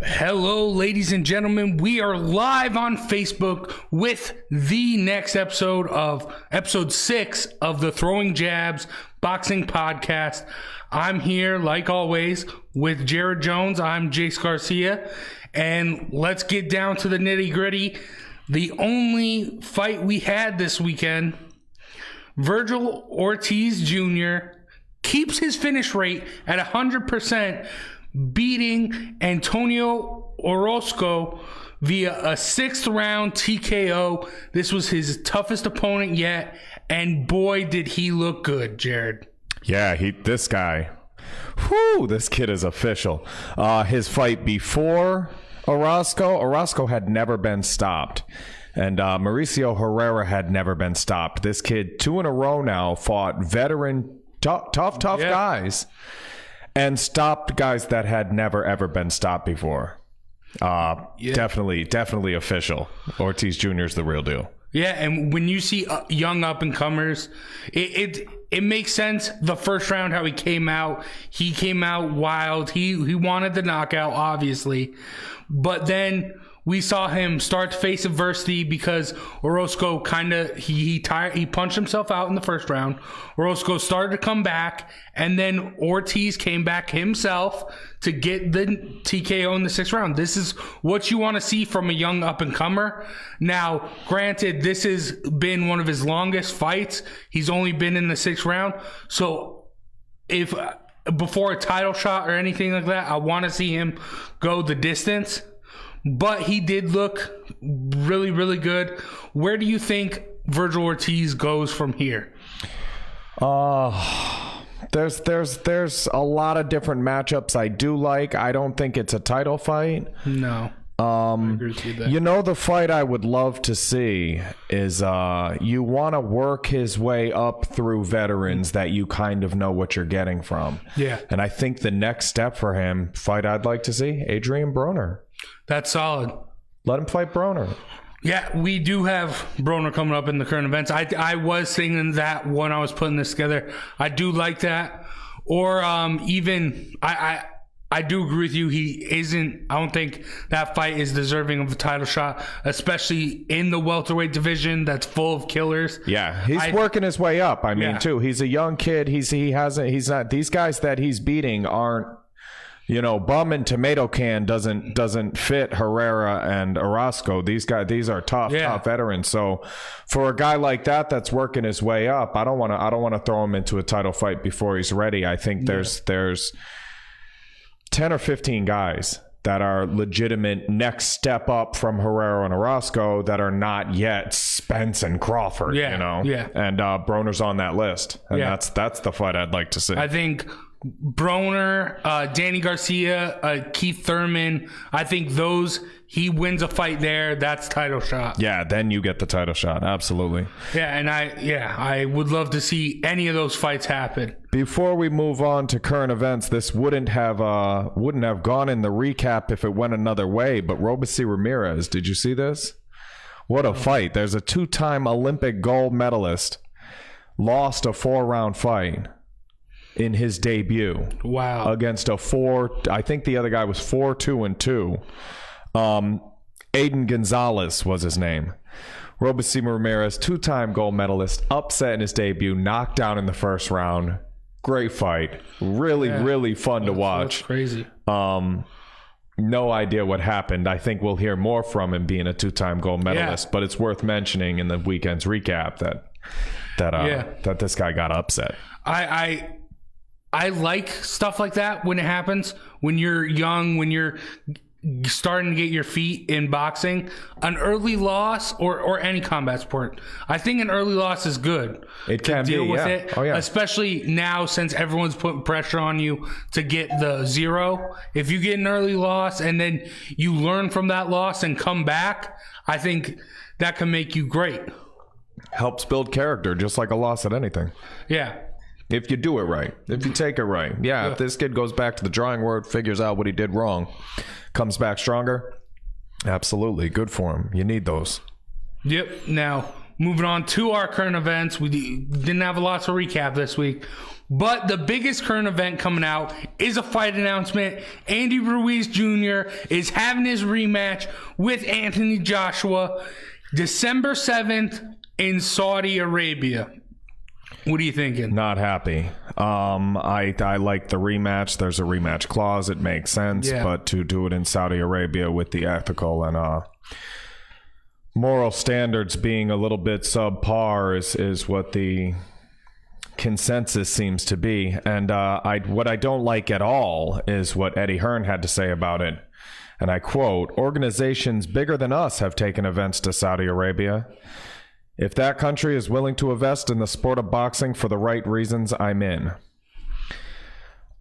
Hello, ladies and gentlemen. We are live on Facebook with the next episode of episode 6 of the Throwing Jabs Boxing Podcast. I'm here, like always, with Jared Jones. I'm Jace Garcia. And let's get down to the nitty-gritty. The only fight we had this weekend, Vergil Ortiz Jr. keeps his finish rate at 100%, beating Antonio Orozco via a 6th round TKO. This was his toughest opponent yet, and boy, did he look good, Jared. Yeah, this guy, this kid is official. His fight before Orozco had never been stopped. And Mauricio Herrera had never been stopped. This kid, 2 in a row now, fought veteran, tough guys. And stopped guys that had never, ever been stopped before. Definitely official. Ortiz Jr. is the real deal. Yeah, and when you see young up-and-comers, it makes sense. The first round, how he came out wild. He wanted the knockout, obviously. But then we saw him start to face adversity because Orozco he punched himself out in the first round. Orozco started to come back, and then Ortiz came back himself to get the TKO in the 6th round. This is what you want to see from a young up-and-comer. Now, granted, this has been one of his longest fights. He's only been in the 6th round. So if before a title shot or anything like that, I want to see him go the distance. But he did look really, really good. Where do you think Vergil Ortiz goes from here? There's a lot of different matchups I do like. I don't think it's a title fight. No. I agree with you there. You know, the fight I would love to see is you want to work his way up through veterans that you kind of know what you're getting from. Yeah. And I think the next step for him, fight I'd like to see, Adrian Broner. That's solid. Let him fight Broner. Yeah, we do have Broner coming up in the current events. I was thinking that when I was putting this together. I do like that. Or even I do agree with you. I don't think that fight is deserving of a title shot, especially in the welterweight division that's full of killers. Yeah, he's working his way up. I mean, too. He's a young kid. He's not, these guys that he's beating aren't, bum and tomato can doesn't fit Herrera and Orozco. These are tough veterans. So for a guy like that that's working his way up, I don't want to throw him into a title fight before he's ready. I think there's 10 or 15 guys that are legitimate next step up from Herrera and Orozco that are not yet Spence and Crawford. Yeah. And Broner's on that list, and that's the fight I'd like to see. I think Broner, Danny Garcia, Keith Thurman, I think he wins a fight there, that's title shot. Yeah, then you get the title shot. Absolutely. Yeah, and I would love to see any of those fights happen. Before we move on to current events, this wouldn't have gone in the recap if it went another way, but Robeisy Ramirez, did you see this? What a fight. There's a 2-time Olympic gold medalist, lost a 4-round fight in his debut. Wow. Against I think the other guy was 4-2-2. Aiden Gonzalez was his name. Robeisy Ramirez, 2-time gold medalist, upset in his debut, knocked down in the 1st round. Great fight. Really fun to watch. That's crazy. No idea what happened. I think we'll hear more from him being a 2-time gold medalist, but it's worth mentioning in the weekend's recap that this guy got upset. I like stuff like that when it happens, when you're young, when you're starting to get your feet in boxing. An early loss or any combat sport, I think an early loss is good. It can deal with it. Oh, yeah. Especially now since everyone's putting pressure on you to get the 0. If you get an early loss and then you learn from that loss and come back, I think that can make you great. Helps build character, just like a loss at anything. Yeah. If you do it right, if you take it right. Yeah, if this kid goes back to the drawing board, figures out what he did wrong, comes back stronger, absolutely. Good for him. You need those. Yep. Now, moving on to our current events. We didn't have a lot to recap this week. But the biggest current event coming out is a fight announcement. Andy Ruiz Jr. is having his rematch with Anthony Joshua December 7th in Saudi Arabia. What are you thinking? Not happy. I like the rematch. There's a rematch clause. It makes sense. Yeah. But to do it in Saudi Arabia with the ethical and moral standards being a little bit subpar is what the consensus seems to be. And what I don't like at all is what Eddie Hearn had to say about it. And I quote, "Organizations bigger than us have taken events to Saudi Arabia. If that country is willing to invest in the sport of boxing for the right reasons, I'm in."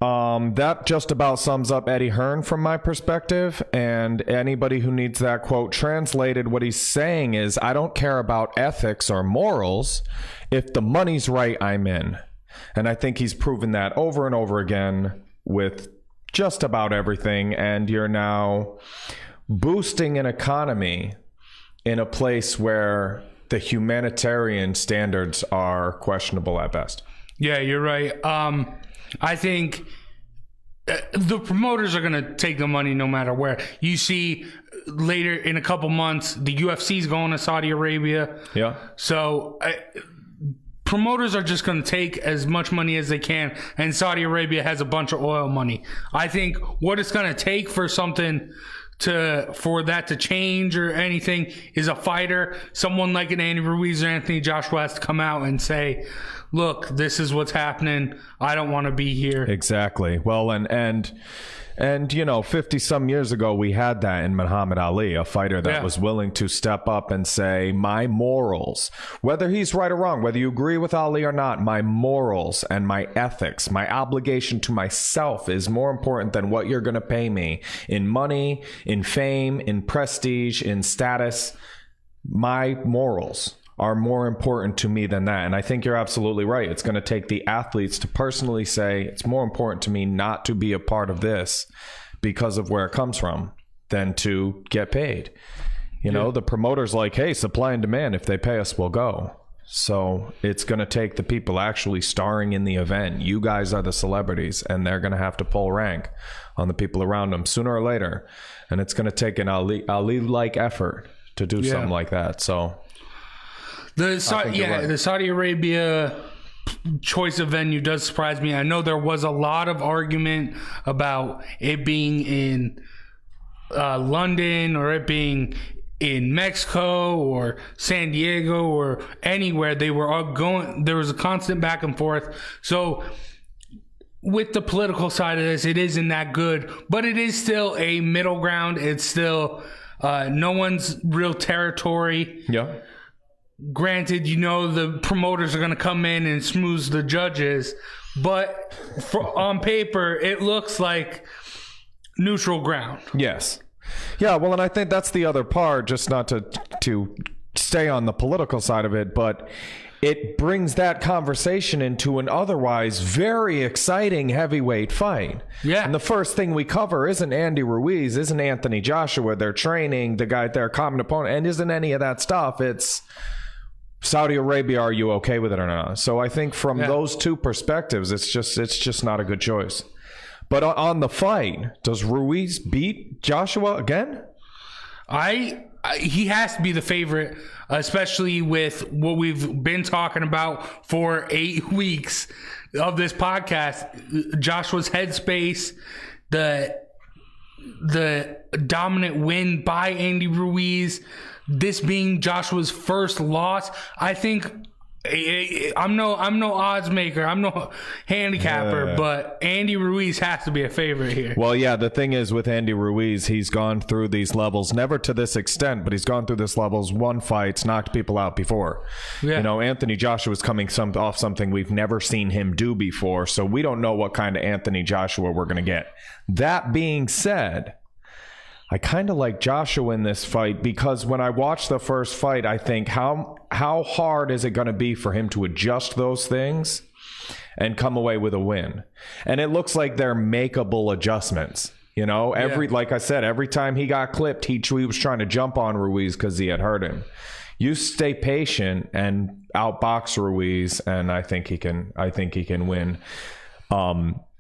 That just about sums up Eddie Hearn from my perspective, and anybody who needs that quote translated, what he's saying is, I don't care about ethics or morals. If the money's right, I'm in. And I think he's proven that over and over again with just about everything, and you're now boosting an economy in a place where the humanitarian standards are questionable at best. Yeah, you're right. I think the promoters are going to take the money no matter where. You see later in a couple months, the UFC is going to Saudi Arabia. Yeah. So promoters are just going to take as much money as they can, and Saudi Arabia has a bunch of oil money. I think what it's going to take for something for that to change or anything is a fighter. Someone like an Andy Ruiz or Anthony Joshua has to come out and say, look, this is what's happening. I don't want to be here. Exactly. Well, and 50 some years ago, we had that in Muhammad Ali, a fighter that was willing to step up and say, my morals, whether he's right or wrong, whether you agree with Ali or not, my morals and my ethics, my obligation to myself is more important than what you're going to pay me in money, in fame, in prestige, in status. My morals are more important to me than that. And I think you're absolutely right. It's going to take the athletes to personally say, it's more important to me not to be a part of this because of where it comes from than to get paid. You know, the promoter's like, hey, supply and demand. If they pay us, we'll go. So it's going to take the people actually starring in the event. You guys are the celebrities, and they're going to have to pull rank on the people around them sooner or later. And it's going to take an Ali-like effort to do something like that. So the Saudi Arabia choice of venue does surprise me. I know there was a lot of argument about it being in London or it being in Mexico or San Diego or anywhere. They were all going. There was a constant back and forth. So with the political side of this, it isn't that good, but it is still a middle ground. It's still no one's real territory. Yeah. Granted, the promoters are going to come in and smooth the judges, but on paper, it looks like neutral ground. Yes. Yeah, well, and I think that's the other part, just not to stay on the political side of it, but it brings that conversation into an otherwise very exciting heavyweight fight. Yeah. And the first thing we cover isn't Andy Ruiz, isn't Anthony Joshua, their training, the guy, their common opponent, and isn't any of that stuff. It's Saudi Arabia, are you okay with it or not? So I think from those two perspectives, it's just not a good choice. But on the fight, does Ruiz beat Joshua again? He has to be the favorite, especially with what we've been talking about for 8 weeks of this podcast. Joshua's headspace, the dominant win by Andy Ruiz, this being Joshua's first loss. I think I'm no odds maker, I'm no handicapper, but Andy Ruiz has to be a favorite here. Well, yeah, the thing is with Andy Ruiz, he's gone through these levels, never to this extent, but he's gone through this levels, won fights, knocked people out before. Yeah. Anthony Joshua's coming off something we've never seen him do before, so we don't know what kind of Anthony Joshua we're going to get. That being said, I kind of like Joshua in this fight because when I watch the first fight, I think how hard is it going to be for him to adjust those things and come away with a win? And it looks like they're makeable adjustments. Like I said, every time he got clipped, he was trying to jump on Ruiz because he had hurt him. You stay patient and outbox Ruiz, and I think he can win.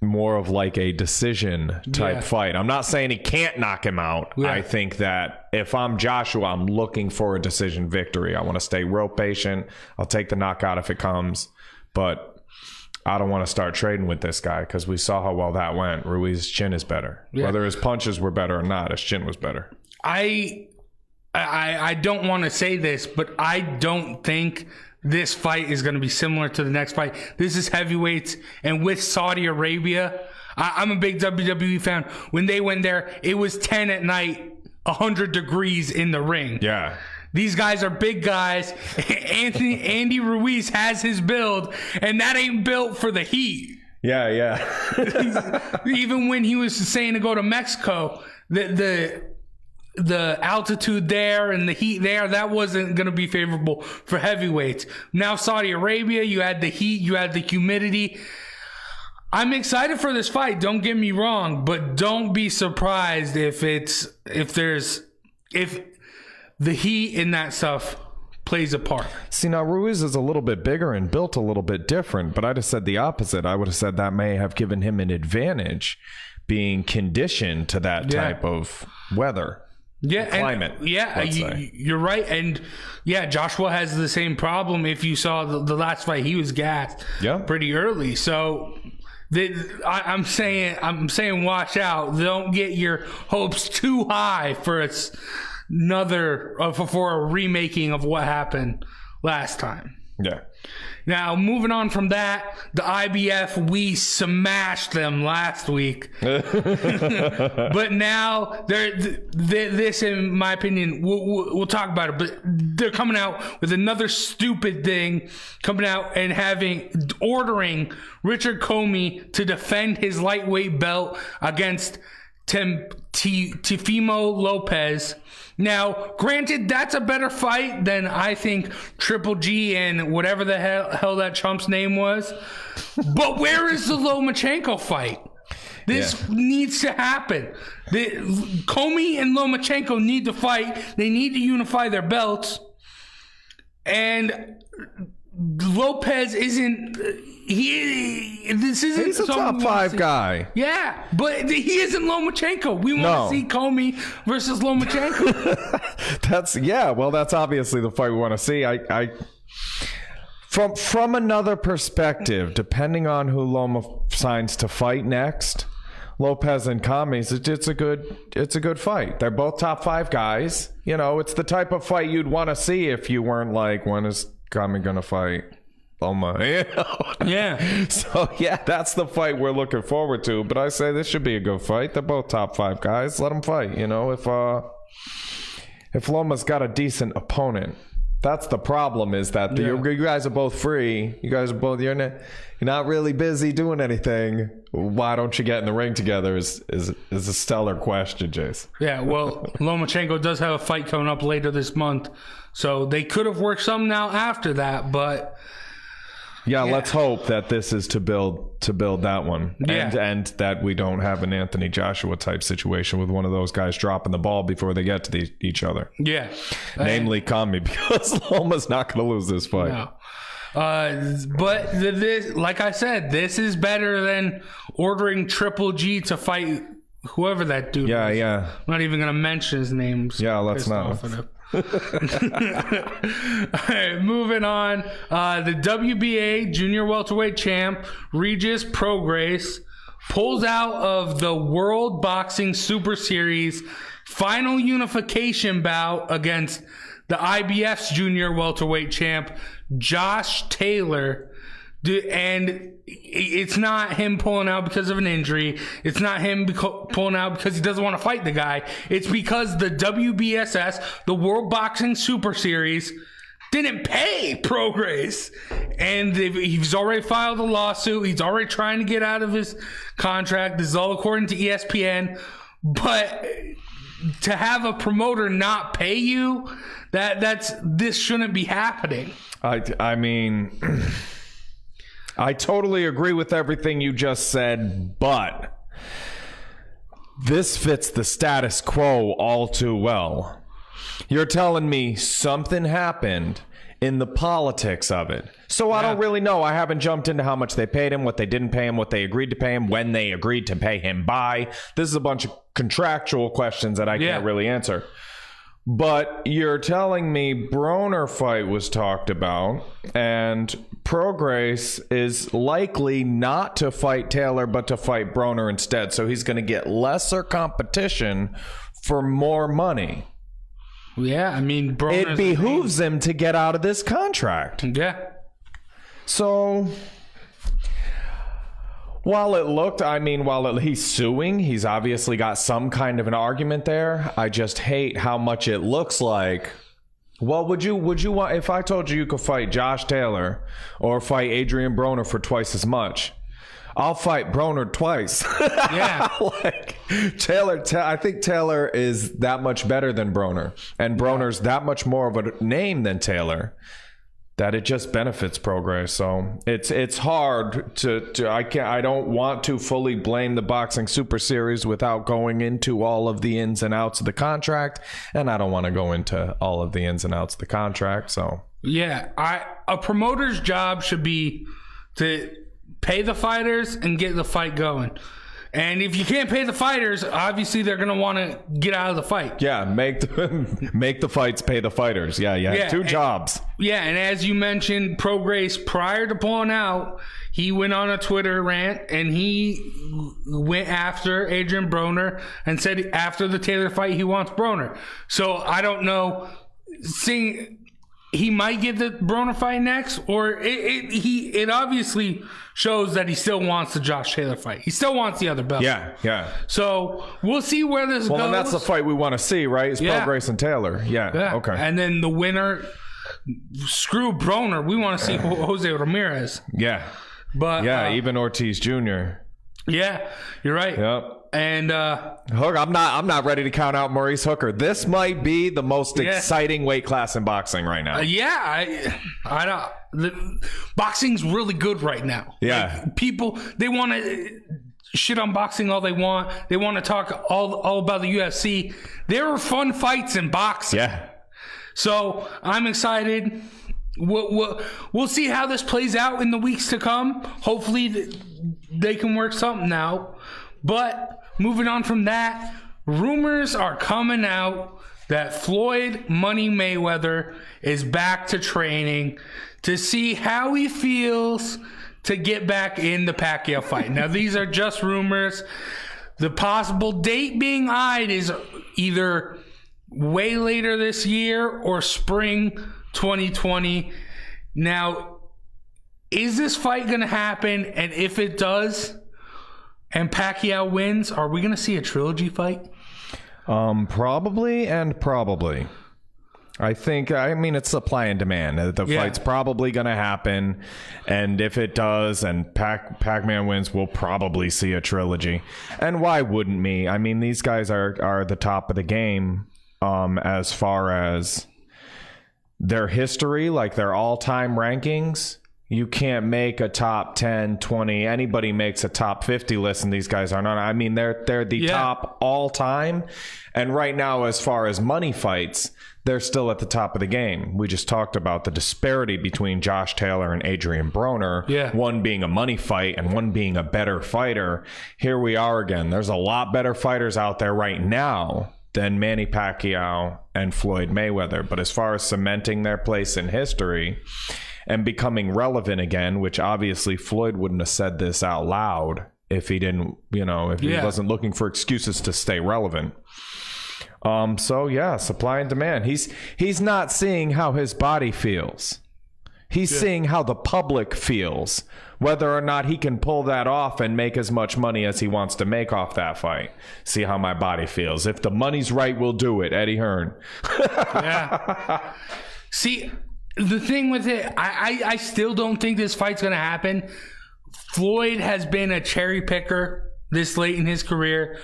More of like a decision type fight. I'm not saying he can't knock him out. I think that if I'm Joshua, I'm looking for a decision victory. I want to stay real patient. I'll take the knockout if it comes, but I don't want to start trading with this guy because we saw how well that went. Ruiz's chin is better. Whether his punches were better or not, his chin was better. I don't want to say this, but I don't think this fight is going to be similar to the next fight. This is heavyweights, and with Saudi Arabia, I'm a big WWE fan. When they went there, it was 10 at night, 100 degrees in the ring. Yeah. These guys are big guys. Andy Ruiz has his build, and that ain't built for the heat. Yeah. Even when he was saying to go to Mexico, the altitude there and the heat there, that wasn't going to be favorable for heavyweights. Now Saudi Arabia, you had the heat, you had the humidity. I'm excited for this fight, don't get me wrong, but don't be surprised if the heat and that stuff plays a part. See, now Ruiz is a little bit bigger and built a little bit different, but I'd have said the opposite. I would have said that may have given him an advantage being conditioned to that type of weather. Climate. You're right. And Joshua has the same problem. If you saw the last fight, he was gassed pretty early. So I'm saying watch out. Don't get your hopes too high for a remaking of what happened last time. Yeah. Now, moving on from that, the IBF, we smashed them last week. But now, this, in my opinion, we'll talk about it, but they're coming out with another stupid thing, coming out and ordering Richard Comey to defend his lightweight belt against Teofimo Lopez. Now, granted, that's a better fight than I think Triple G and whatever the hell that chump's name was. But where is the Lomachenko fight? This needs to happen. Comey and Lomachenko need to fight. They need to unify their belts. And Lopez isn't... He's a top 5 guy. Yeah, but he isn't Lomachenko. We want to see Comey versus Lomachenko. That's obviously the fight we want to see. From another perspective, depending on who Loma signs to fight next, Lopez and Comey, it's a good fight. They're both top 5 guys. You know, it's the type of fight you'd want to see if you weren't like, when is Comey gonna fight Loma? You know? Yeah. So that's the fight we're looking forward to. But I say this should be a good fight. They're both top 5 guys. Let them fight. You know, if Loma's got a decent opponent, that's the problem. Is that you guys are both free. You guys are both you're not really busy doing anything. Why don't you get in the ring together? Is a stellar question, Jace. Yeah. Well, Lomachenko does have a fight coming up later this month, so they could have worked something out after that, but. Yeah, let's hope that this is to build that one, and that we don't have an Anthony Joshua type situation with one of those guys dropping the ball before they get to each other. Yeah, namely Comey, because Loma's not going to lose this fight. No. But this, like I said, this is better than ordering Triple G to fight whoever that dude is. Yeah. I'm not even going to mention his name. Yeah, let's not. All right, moving on. The WBA junior welterweight champ Regis Prograis pulls out of the World Boxing Super Series final unification bout against the IBF's junior welterweight champ Josh Taylor. And it's not him pulling out because of an injury. It's not him pulling out because he doesn't want to fight the guy. It's because the WBSS, the World Boxing Super Series, didn't pay Prograis. And he's already filed a lawsuit. He's already trying to get out of his contract. This is all according to ESPN. But to have a promoter not pay you, this shouldn't be happening. I mean... I totally agree with everything you just said, but this fits the status quo all too well. You're telling me something happened in the politics of it. So I don't really know. I haven't jumped into how much they paid him, what they didn't pay him, what they agreed to pay him, when they agreed to pay him by. This is a bunch of contractual questions that I can't really answer. But you're telling me Broner fight was talked about, and Prograis is likely not to fight Taylor, but to fight Broner instead. So he's going to get lesser competition for more money. Yeah, I mean, it behooves him to get out of this contract. Yeah. So, while he's suing, he's obviously got some kind of an argument there. I just hate how much it looks like. Well, would you want, if I told you could fight Josh Taylor or fight Adrian Broner for twice as much? I'll fight Broner twice. Yeah. I think Taylor is that much better than Broner. And Broner's that much more of a name than Taylor that it just benefits Prograis. So it's hard I don't want to fully blame the Boxing Super Series without going into all of the ins and outs of the contract. And I don't want to go into all of the ins and outs of the contract. So yeah, a promoter's job should be to pay the fighters and get the fight going. And if you can't pay the fighters, obviously they're going to want to get out of the fight. Yeah, make the fights pay the fighters. Yeah. Two jobs. Yeah, and as you mentioned, Prograis, prior to pulling out, he went on a Twitter rant and he went after Adrian Broner and said after the Taylor fight, he wants Broner. So I don't know. He might get the Broner fight next, or it obviously shows that he still wants the Josh Taylor fight. He still wants the other belt. Yeah. So we'll see where this goes. Well, then that's the fight we want to see, right? It's Prograis and Taylor. Yeah. Okay. And then the winner, screw Broner. We want to see Jose Ramirez. Yeah. But even Ortiz Jr. Yeah, you're right. Yep. And Hooker, I'm not ready to count out Maurice Hooker. This might be the most exciting weight class in boxing right now. I don't. Boxing's really good right now. Yeah, like, people, they want to shit on boxing all they want. They want to talk all about the UFC. There are fun fights in boxing. Yeah. So I'm excited. We'll see how this plays out in the weeks to come. Hopefully they can work something out. But moving on from that, rumors are coming out that Floyd Money Mayweather is back to training to see how he feels to get back in the Pacquiao fight. Now, these are just rumors. The possible date being eyed is either way later this year or spring 2020. Now, is this fight going to happen? And if it does, and Pacquiao wins, are we going to see a trilogy fight? Probably. I mean, it's supply and demand. The fight's probably going to happen. And if it does and Pac-Man wins, we'll probably see a trilogy. And why wouldn't we? I mean, these guys are the top of the game as far as their history, like their all-time rankings. You can't make a top 10, 20. Anybody makes a top 50 list, and these guys are not. I mean, they're the top all time. And right now, as far as money fights, they're still at the top of the game. We just talked about the disparity between Josh Taylor and Adrian Broner. Yeah. One being a money fight and one being a better fighter. Here we are again. There's a lot better fighters out there right now than Manny Pacquiao and Floyd Mayweather. But as far as cementing their place in history and becoming relevant again, which obviously Floyd wouldn't have said this out loud if he didn't, if he wasn't looking for excuses to stay relevant. Supply and demand. He's not seeing how his body feels. He's seeing how the public feels, whether or not he can pull that off and make as much money as he wants to make off that fight. See how my body feels. If the money's right, we'll do it. Eddie Hearn. Yeah. See, the thing with it, I still don't think this fight's going to happen. Floyd has been a cherry picker this late in his career.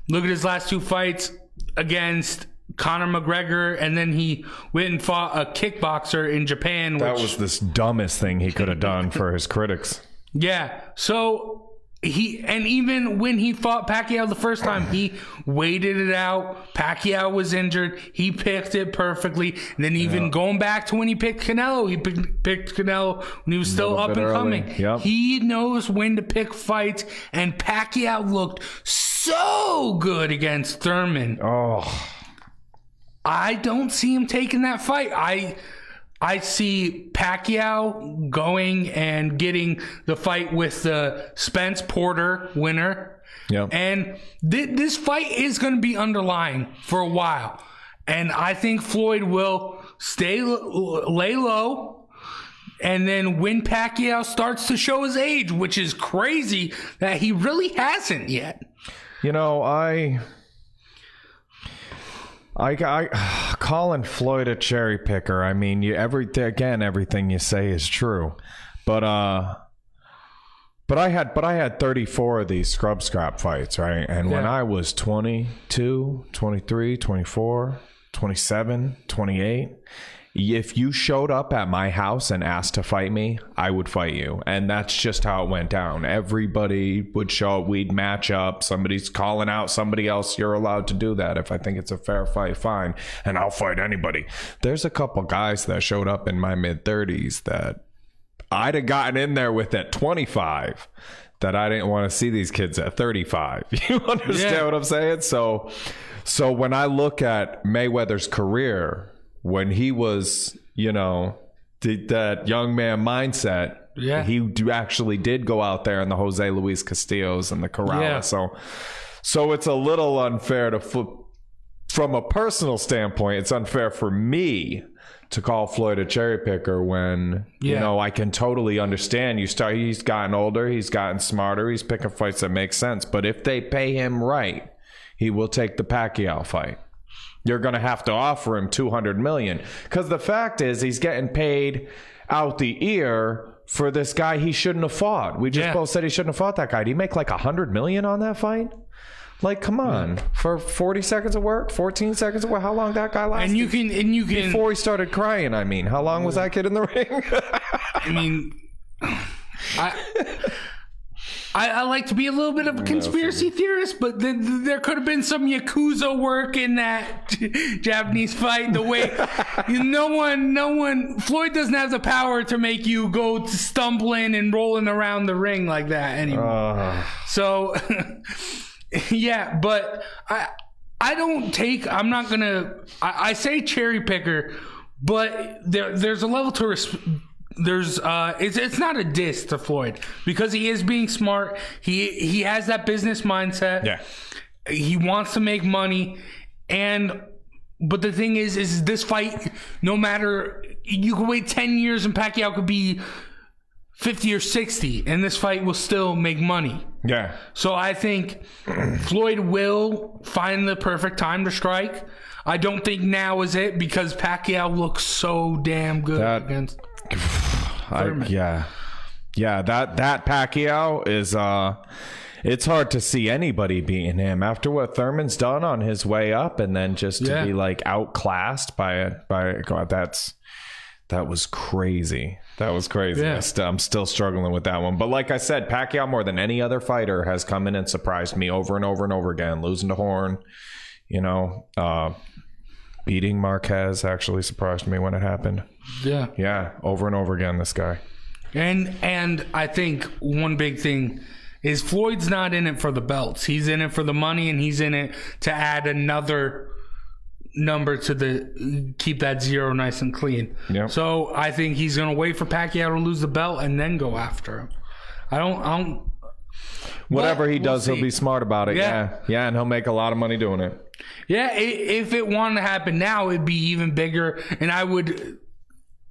Look at his last two fights against Conor McGregor, and then he went and fought a kickboxer in Japan. That was the dumbest thing he could have done for his critics. Yeah. So Even when he fought Pacquiao the first time, he waited it out. Pacquiao was injured. He picked it perfectly. And then even going back to when he picked Canelo, he picked Canelo when he was still up and coming. Yep. He knows when to pick fights, and Pacquiao looked so good against Thurman. Oh, I don't see him taking that fight. I see Pacquiao going and getting the fight with the Spence Porter winner. Yep. And this fight is going to be underlying for a while. And I think Floyd will lay low. And then when Pacquiao starts to show his age, which is crazy that he really hasn't yet. You know, I calling Floyd a cherry picker. I mean, everything you say is true, but I had 34 of these scrap fights, right? And when I was 22, 23, 24, 27, 28, if you showed up at my house and asked to fight me, I would fight you. And that's just how it went down. Everybody would show up. We'd match up. Somebody's calling out somebody else. You're allowed to do that. If I think it's a fair fight, fine. And I'll fight anybody. There's a couple guys that showed up in my mid-30s that I'd have gotten in there with at 25 that I didn't want to see these kids at 35. You understand what I'm saying? So when I look at Mayweather's career, when he was, that young man mindset, he actually did go out there in the Jose Luis Castillos and the Corrales. Yeah. So it's a little unfair from a personal standpoint, it's unfair for me to call Floyd a cherry picker when, I can totally understand. He's gotten older, he's gotten smarter, he's picking fights that make sense. But if they pay him right, he will take the Pacquiao fight. You're going to have to offer him $200 million, because the fact is he's getting paid out the ear for this guy he shouldn't have fought. We just both said he shouldn't have fought that guy. Did he make like $100 million on that fight? Like, come on, for 40 seconds of work, 14 seconds of work, how long that guy lasted? And you can before he started crying. I mean, how long was that kid in the ring? I mean, I like to be a little bit of a conspiracy theorist, but there could have been some Yakuza work in that Japanese fight. The way no one, Floyd doesn't have the power to make you go stumbling and rolling around the ring like that anymore. So, but I'm not gonna. I say cherry picker, but there's a level to respect. It's not a diss to Floyd, because he is being smart. He has that business mindset. Yeah, he wants to make money, but the thing is this fight, no matter, you could wait 10 years and Pacquiao could be 50 or 60, and this fight will still make money. Yeah. So I think Floyd will find the perfect time to strike. I don't think now is it, because Pacquiao looks so damn good against. That Pacquiao is it's hard to see anybody beating him after what Thurman's done on his way up, and then just to be like outclassed by God, that was crazy. Yeah. I'm still struggling with that one. But like I said, Pacquiao, more than any other fighter, has come in and surprised me over and over and over again. Losing to Horn, beating Marquez actually surprised me when it happened. Yeah, over and over again, this guy. And I think one big thing is Floyd's not in it for the belts. He's in it for the money, and he's in it to add another number to keep that zero nice and clean. Yep. So I think he's going to wait for Pacquiao to lose the belt and then go after him. I don't. Whatever he does, he'll be smart about it. Yeah, and he'll make a lot of money doing it. Yeah, if it wanted to happen now, it'd be even bigger, and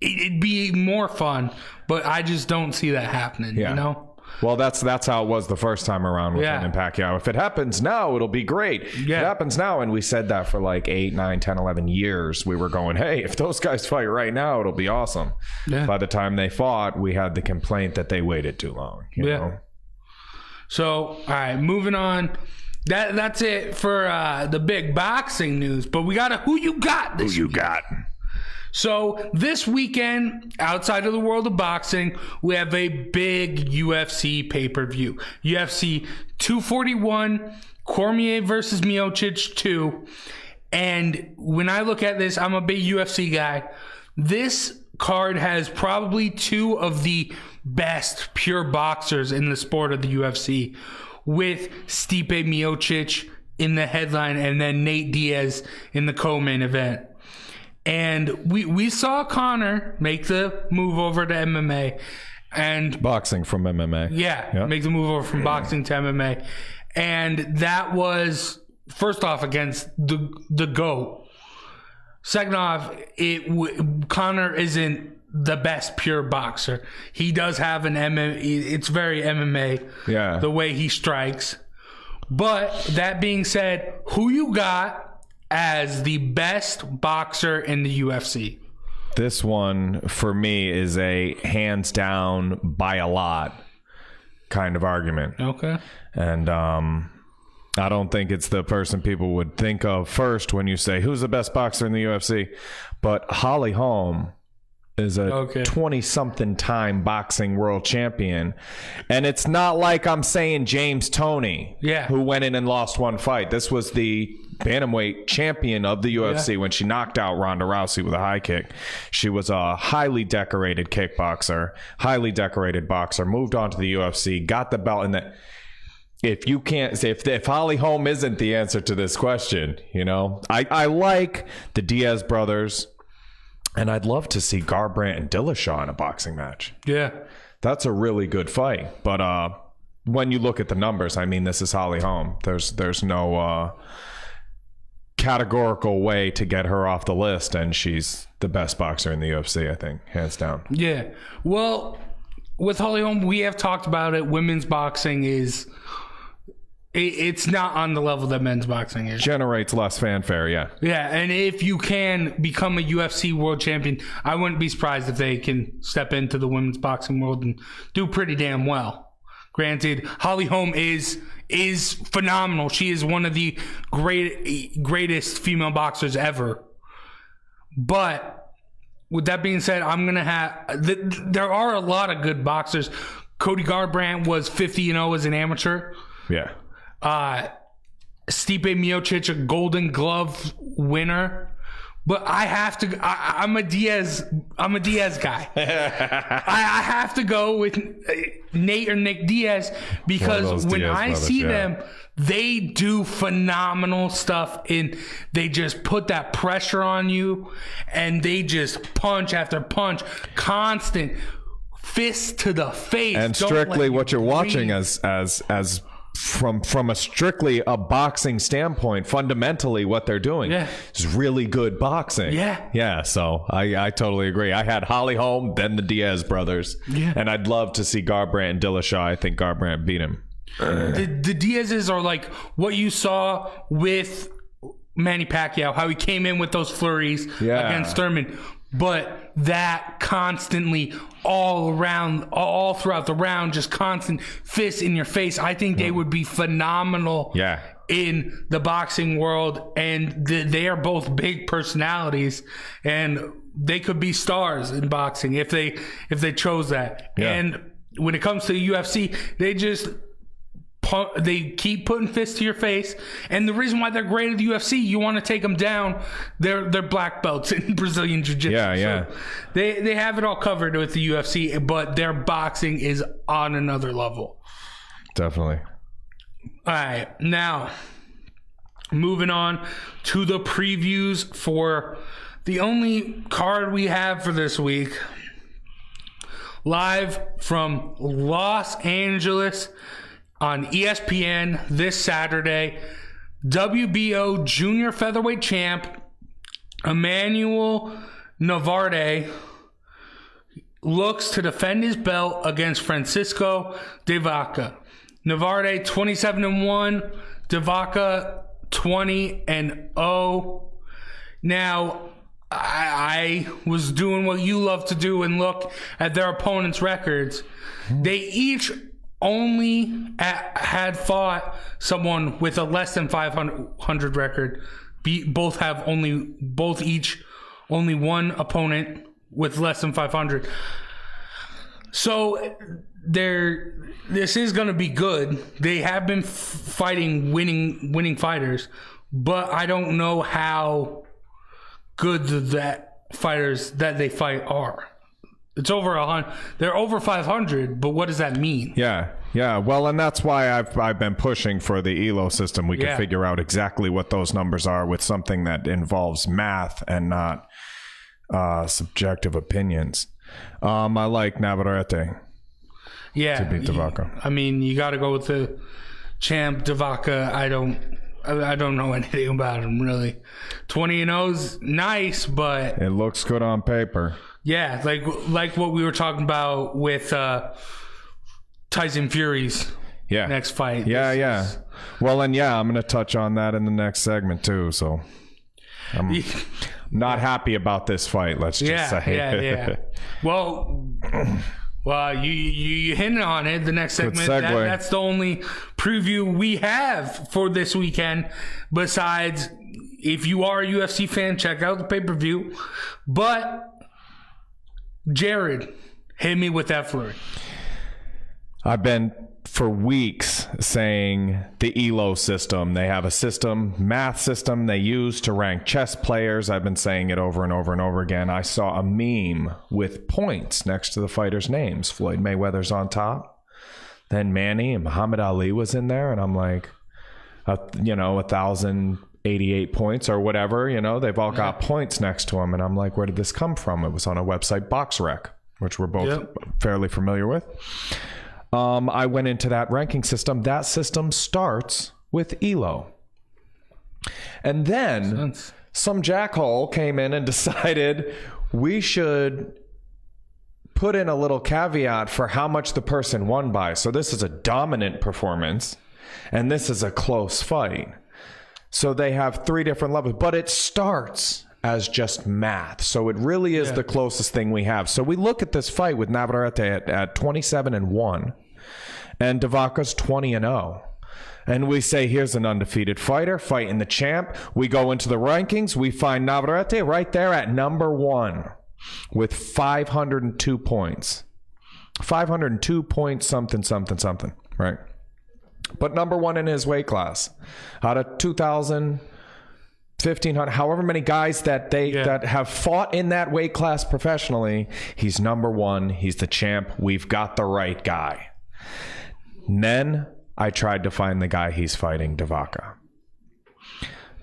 it'd be more fun. But I just don't see that happening. Yeah. Well, that's how it was the first time around with him and Pacquiao. If it happens now, it'll be great. If it happens now, and we said that for like 8, 9, 10, 11 years, we were going, hey, if those guys fight right now, it'll be awesome. Yeah. By the time they fought, we had the complaint that they waited too long. You know? So, all right, moving on. That's it for the big boxing news. But we got who you got this week? Got? So this weekend, outside of the world of boxing, we have a big UFC pay-per-view. UFC 241, Cormier versus Miocic 2. And when I look at this, I'm a big UFC guy. This card has probably two of the best pure boxers in the sport of the UFC, with Stipe Miocic in the headline and then Nate Diaz in the co-main event. And we saw Conor make the move over to MMA and boxing from MMA. Yeah, make the move over from boxing to MMA. And that was, first off, against the GOAT. Second off, Conor isn't the best pure boxer. He does have an MMA. It's very MMA, the way he strikes. But that being said, who you got as the best boxer in the UFC? This one, for me, is a hands down by a lot kind of argument. Okay. And I don't think it's the person people would think of first when you say, who's the best boxer in the UFC? But Holly Holm is a 20-something time boxing world champion. And it's not like I'm saying James Toney, who went in and lost one fight. This was the bantamweight champion of the UFC when she knocked out Ronda Rousey with a high kick. She was a highly decorated kickboxer, highly decorated boxer, moved on to the UFC, got the belt. And if you can't say, if Holly Holm isn't the answer to this question, you know, I like the Diaz brothers. And I'd love to see Garbrandt and Dillashaw in a boxing match. Yeah. That's a really good fight. But when you look at the numbers, I mean, this is Holly Holm. There's no categorical way to get her off the list. And she's the best boxer in the UFC, I think, hands down. Yeah. Well, with Holly Holm, we have talked about it. Women's boxing is... It's not on the level that men's boxing is. Generates less fanfare, yeah. Yeah, and if you can become a UFC world champion, I wouldn't be surprised if they can step into the women's boxing world and do pretty damn well. Granted, Holly Holm is phenomenal. She is one of the greatest female boxers ever. But with that being said, I'm going to have... There are a lot of good boxers. Cody Garbrandt was 50-0 as an amateur. Yeah. Stipe Miocic, a Golden Glove winner, but I have to. I'm a Diaz guy. I have to go with Nate or Nick Diaz because when Diaz I brothers, see them, they do phenomenal stuff. They just put that pressure on you, and they just punch after punch, constant fist to the face. And strictly what you're watching as from a strictly a boxing standpoint, fundamentally what they're doing is really good boxing. Yeah. So I totally agree. I had Holly Holm, then the Diaz brothers. Yeah. And I'd love to see Garbrandt and Dillashaw. I think Garbrandt beat him. The Diaz's are like what you saw with Manny Pacquiao, how he came in with those flurries against Thurman. But that constantly all throughout the round, just constant fists in your face. I think they would be phenomenal in the boxing world. And they are both big personalities. And they could be stars in boxing if they chose that. Yeah. And when it comes to the UFC, they keep putting fists to your face, and the reason why they're great at the UFC, you want to take them down. They're black belts in Brazilian Jiu-Jitsu. So they have it all covered with the UFC, but their boxing is on another level. Definitely. All right, now moving on to the previews for the only card we have for this week. Live from Los Angeles on ESPN this Saturday, WBO junior featherweight champ Emmanuel Navarrete looks to defend his belt against Francisco de Vaca. Navarrete 27-1, de Vaca 20-0. Now, I was doing what you love to do and look at their opponents' records. They each only had fought someone with a less than 500 record. Both each only one opponent with less than 500. So this is going to be good. They have been fighting winning fighters, but I don't know how good that fighters that they fight are. It's over 100. They're over 500, but what does that mean? Yeah. Well, and that's why I've been pushing for the ELO system. We can figure out exactly what those numbers are with something that involves math and not subjective opinions. I like Navarrete. To beat Vaca. I mean, you got to go with the champ Vaca. I don't know anything about him really. 20-0's nice, but it looks good on paper. Yeah, like what we were talking about with Tyson Fury's next fight. Yeah. Well, and I'm going to touch on that in the next segment too. So I'm not happy about this fight. Let's just say. Yeah. Well, you hinted on it. The next segment. That's the only preview we have for this weekend. Besides, if you are a UFC fan, check out the pay-per-view. But Jared, hit me with that Flurry. I've been for weeks saying the ELO system. They have a math system they use to rank chess players. I've been saying it over and over and over again. I saw a meme with points next to the fighters' names. Floyd Mayweather's on top. Then Manny and Muhammad Ali was in there. And I'm like, 1,088 points or whatever. They've all got points next to them. And I'm like, where did this come from? It was on a website, BoxRec, which we're both fairly familiar with. I went into that ranking system. That system starts with ELO. And then some jackhole came in and decided we should put in a little caveat for how much the person won by. So this is a dominant performance, and this is a close fight. So they have 3 different levels, but it starts as just math. So it really is the closest thing we have. So we look at this fight with Navarrete at 27-1 and Vaca's 20-0. And we say, here's an undefeated fighter fighting the champ. We go into the rankings. We find Navarrete right there at number 1 with 502 points. 502 points something, right? But number 1 in his weight class. Out of 2,000, 1,500, however many guys that have fought in that weight class professionally, he's number 1. He's the champ. We've got the right guy. And then I tried to find the guy he's fighting, Vaca.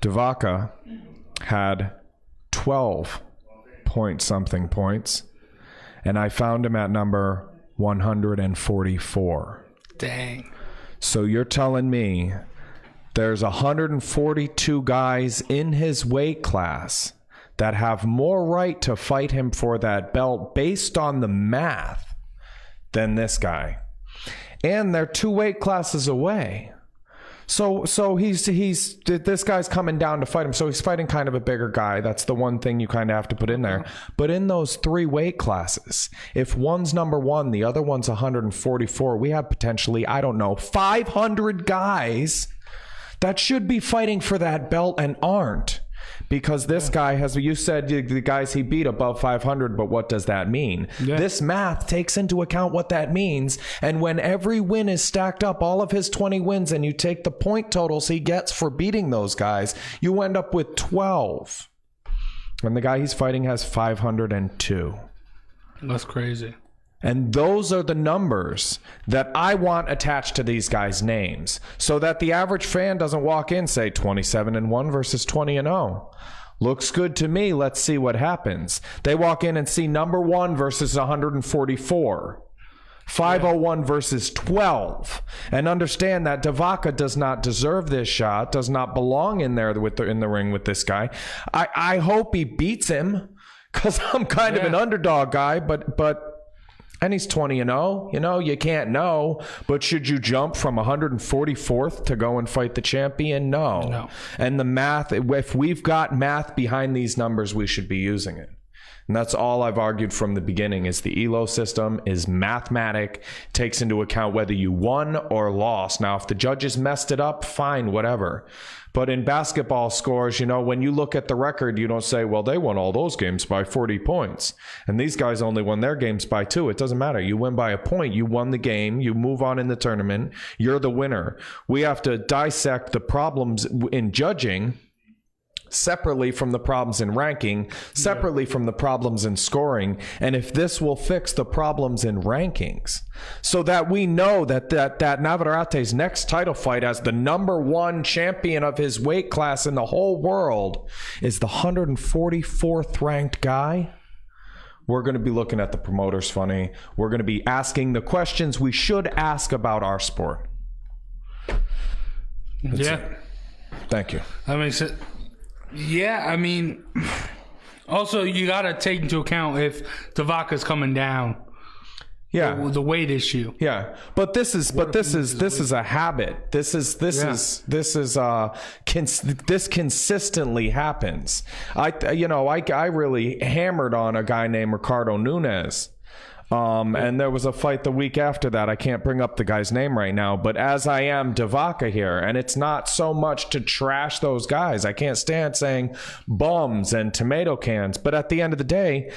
Vaca had 12 point something points, and I found him at number 144. Dang. So you're telling me there's 142 guys in his weight class that have more right to fight him for that belt based on the math than this guy. And they're 2 weight classes away. So he's this guy's coming down to fight him. So he's fighting kind of a bigger guy. That's the one thing you kind of have to put in there. But in those 3 weight classes, if one's number 1, the other one's 144, we have potentially, 500 guys that should be fighting for that belt and aren't. Because this guy has, you said the guys he beat above 500, but what does that mean? This math takes into account what that means. And when every win is stacked up, all of his 20 wins, and you take the point totals he gets for beating those guys, you end up with 12. And the guy he's fighting has 502. That's crazy. And those are the numbers that I want attached to these guys' names, so that the average fan doesn't walk in, say 27-1 versus 20-0. Looks good to me. Let's see what happens. They walk in and see number 1 versus 144. 501 versus 12, and understand that Vaca does not deserve this shot, does not belong in there in the ring with this guy. I hope he beats him, because I'm kind of an underdog guy, but and he's 20-0. You can't know. But should you jump from 144th to go and fight the champion? No. And the math, if we've got math behind these numbers, we should be using it. And that's all I've argued from the beginning, is the ELO system is mathematic, takes into account whether you won or lost. Now, if the judges messed it up, fine, whatever. But in basketball scores, you know, when you look at the record, you don't say, well, they won all those games by 40 points. And these guys only won their games by 2. It doesn't matter. You win by a point. You won the game. You move on in the tournament. You're the winner. We have to dissect the problems in judging separately from the problems in ranking, separately from the problems in scoring, and if this will fix the problems in rankings, so that we know that Navarrete's next title fight as the #1 champion of his weight class in the whole world is the 144th ranked guy. We're going to be looking at the promoters funny. We're going to be asking the questions we should ask about our sport. That's it. Thank you. That makes it. Yeah, I mean, also you got to take into account if the Vaca's coming down. Yeah, the weight issue. Yeah, but this is a habit. This consistently happens. I really hammered on a guy named Ricardo Nunes. And there was a fight the week after that. I can't bring up the guy's name right now, but as I am to Vaca here, and it's not so much to trash those guys. I can't stand saying bums and tomato cans, but at the end of the day,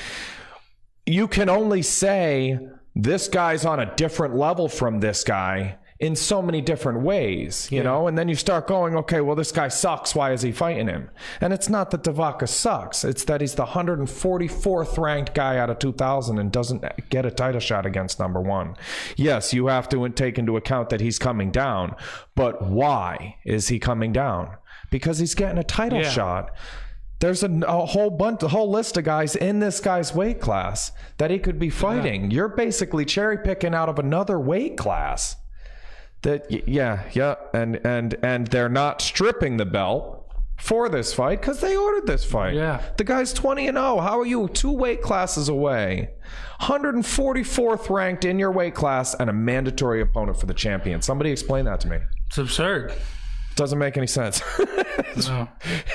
you can only say this guy's on a different level from this guy in so many different ways, you know, and then you start going, okay, well, this guy sucks. Why is he fighting him? And it's not that the Vaca sucks. It's that he's the 144th ranked guy out of 2,000 and doesn't get a title shot against #1. Yes, you have to take into account that he's coming down, but why is he coming down? Because he's getting a title shot. There's a whole list of guys in this guy's weight class that he could be fighting. You're basically cherry picking out of another weight class. And they're not stripping the belt for this fight because they ordered this fight. Yeah, the guy's 20-0. How are you 2 weight classes away? 144th ranked in your weight class and a mandatory opponent for the champion. Somebody explain that to me. It's absurd. Doesn't make any sense.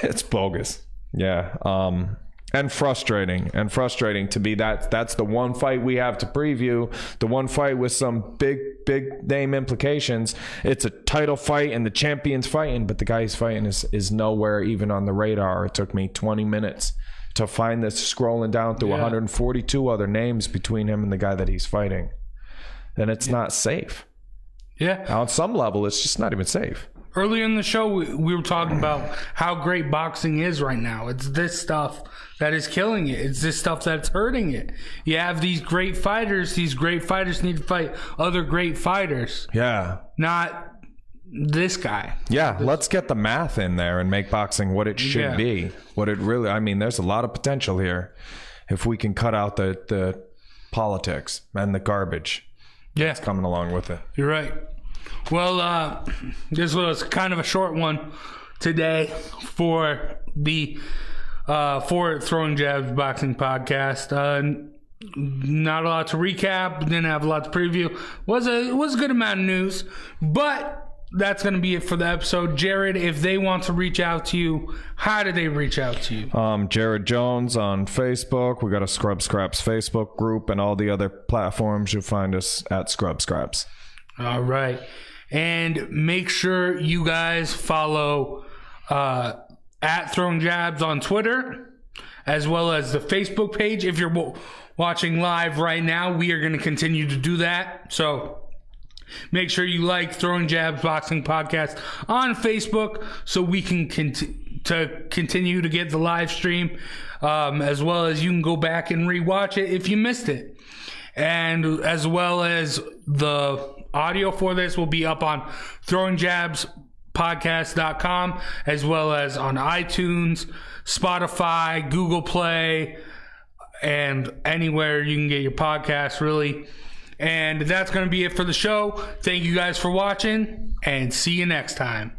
It's bogus. Yeah. And frustrating to be that's the one fight we have to preview, the one fight with some big name implications. It's a title fight and the champion's fighting, but the guy he's fighting is nowhere even on the radar. It took me 20 minutes to find this, scrolling down through 142 other names between him and the guy that he's fighting. And it's not safe. Yeah. On some level, it's just not even safe. Earlier in the show, we were talking about how great boxing is right now. It's this stuff that is killing it. It's this stuff that's hurting it. You have these great fighters. These great fighters need to fight other great fighters. Yeah. Not this guy. Yeah, let's get the math in there and make boxing what it should be. What it really, I mean, there's a lot of potential here if we can cut out the politics and the garbage that's coming along with it. You're right. Well, this was kind of a short one today for the Throwing Jabs Boxing Podcast. Not a lot to recap. Didn't have a lot to preview. Was a good amount of news, but that's going to be it for the episode. Jared, if they want to reach out to you, how do they reach out to you? Jared Jones on Facebook. We got a Scrub Scraps Facebook group, and all the other platforms you'll find us at Scrub Scraps. All right. And make sure you guys follow at Throwing Jabs on Twitter, as well as the Facebook page. If you're watching live right now, we are going to continue to do that. So make sure you like Throwing Jabs Boxing Podcast on Facebook so we can continue to get the live stream, as well as you can go back and rewatch it if you missed it. And as well as the audio for this will be up on throwingjabspodcast.com, as well as on iTunes, Spotify, Google Play, and anywhere you can get your podcast, really. And that's going to be it for the show. Thank you guys for watching, and see you next time.